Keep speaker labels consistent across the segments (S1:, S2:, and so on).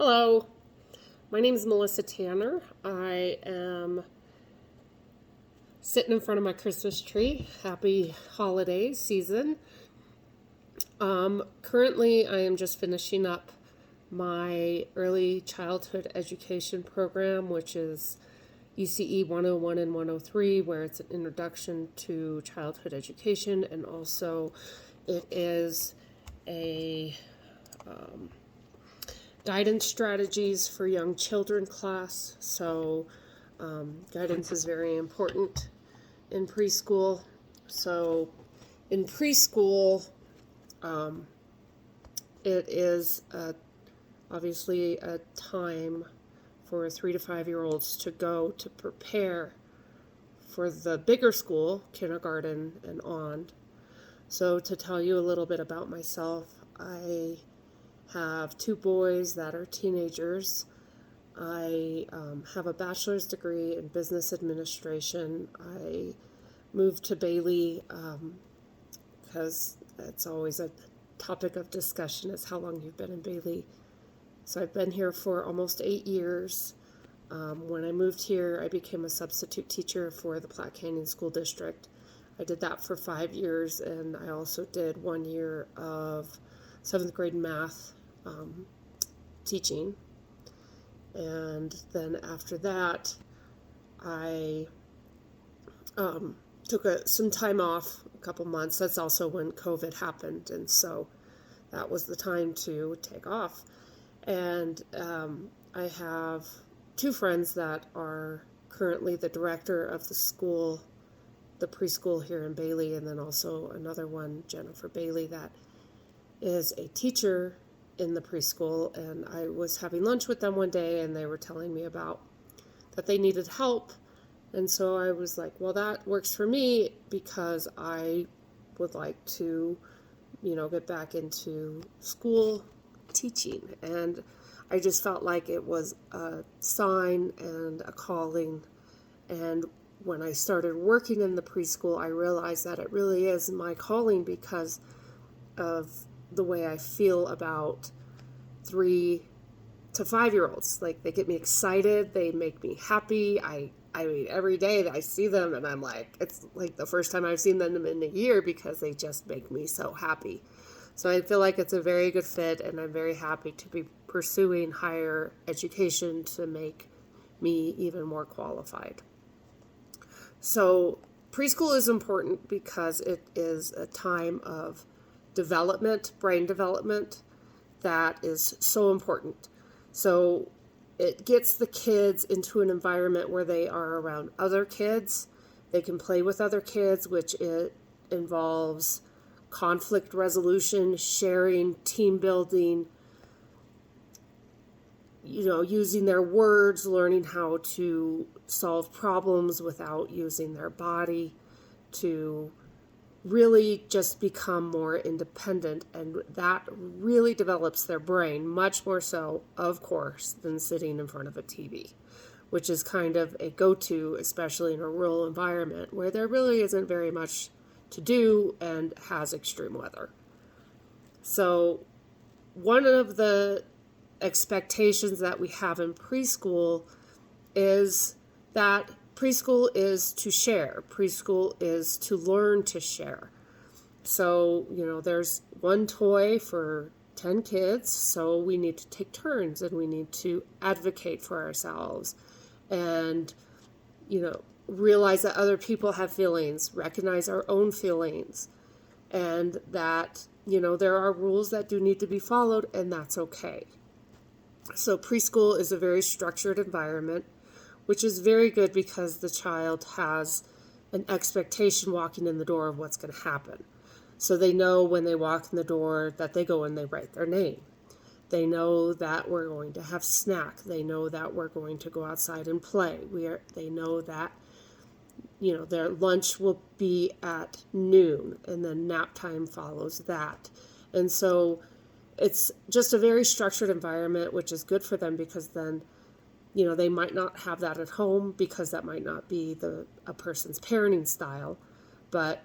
S1: Hello, my name is Melissa Tanner. I am sitting in front of my Christmas tree. Happy holiday season. Currently, I am just finishing up my early childhood education program, which is ECE 101 and 103, where it's an introduction to childhood education, and also it is a guidance strategies for young children class. So guidance is very important in preschool. So in preschool, it is obviously a time for 3 to 5 year olds to go to prepare for the bigger school, kindergarten and on. So to tell you a little bit about myself, I have 2 boys that are teenagers. I have a bachelor's degree in business administration. I moved to Bailey because it's always a topic of discussion is how long you've been in Bailey. So I've been here for almost 8 years. When I moved here, I became a substitute teacher for the Platte Canyon School District. I did that for 5 years, and I also did 1 year of 7th grade math teaching. And then after that, I took some time off, a couple months. That's also when COVID happened, and so that was the time to take off. And I have 2 friends that are currently the director of the school, the preschool here in Bailey, and then also another one, Jennifer Bailey, that is a teacher in the preschool. And I was having lunch with them one day, and they were telling me about that they needed help. And so I was like, well, that works for me because I would like to, get back into school teaching. And I just felt like it was a sign and a calling. And when I started working in the preschool, I realized that it really is my calling because of the way I feel about 3 to 5 year olds. Like, they get me excited, they make me happy. I mean, every day that I see them, and I'm like, it's like the first time I've seen them in a year because they just make me so happy. So I feel like it's a very good fit, and I'm very happy to be pursuing higher education to make me even more qualified. So preschool is important because it is a time of development, brain development, that is so important. So it gets the kids into an environment where they are around other kids. They can play with other kids, which it involves conflict resolution, sharing, team building, using their words, learning how to solve problems without using their body, to really just become more independent. And that really develops their brain, much more so, of course, than sitting in front of a TV, which is kind of a go-to, especially in a rural environment where there really isn't very much to do and has extreme weather. So one of the expectations that we have in preschool is that preschool is to share. Preschool is to learn to share. So, there's one toy for 10 kids, so we need to take turns and we need to advocate for ourselves and, realize that other people have feelings, recognize our own feelings, and that, there are rules that do need to be followed, and that's okay. So preschool is a very structured environment, which is very good because the child has an expectation walking in the door of what's going to happen. So they know when they walk in the door that they go and they write their name. They know that we're going to have snack. They know that we're going to go outside and play. They know that, their lunch will be at noon, and then nap time follows that. And so it's just a very structured environment, which is good for them because then, they might not have that at home because that might not be a person's parenting style, but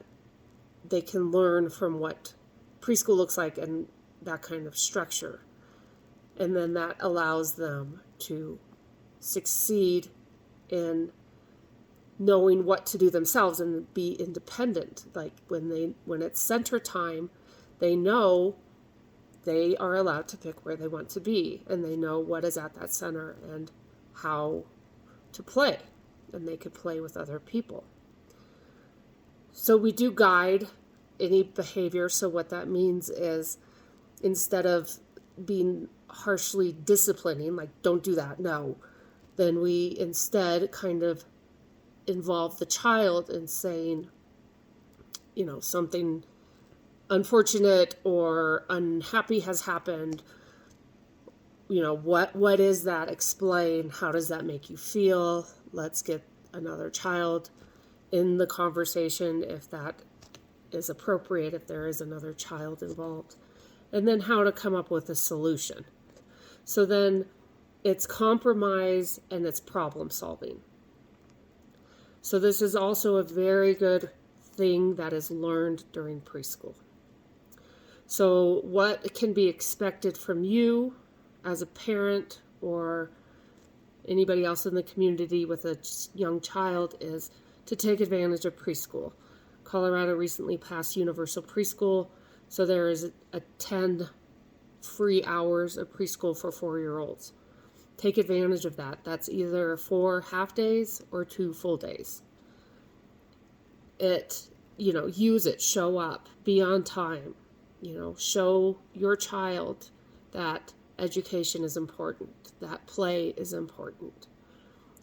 S1: they can learn from what preschool looks like and that kind of structure. And then that allows them to succeed in knowing what to do themselves and be independent. Like when it's center time, they know they are allowed to pick where they want to be, and they know what is at that center and how to play, and they could play with other people. So we do guide any behavior. So what that means is, instead of being harshly disciplining, like don't do that, no, then we instead kind of involve the child in saying, something unfortunate or unhappy has happened. What is that? Explain. How does that make you feel? Let's get another child in the conversation if that is appropriate, if there is another child involved. And then how to come up with a solution. So then it's compromise and it's problem solving. So this is also a very good thing that is learned during preschool. So what can be expected from you as a parent or anybody else in the community with a young child is to take advantage of preschool. Colorado recently passed universal preschool, so there is a 10 free hours of preschool for 4-year-olds. Take advantage of that. That's either 4 half days or 2 full days. Use it, show up, be on time, show your child that education is important, that play is important.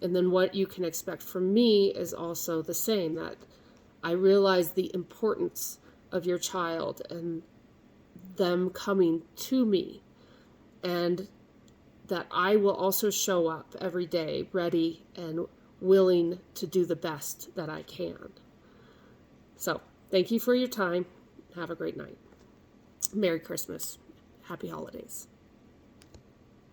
S1: And then what you can expect from me is also the same, that I realize the importance of your child and them coming to me, and that I will also show up every day ready and willing to do the best that I can. So thank you for your time. Have a great night. Merry Christmas. Happy holidays.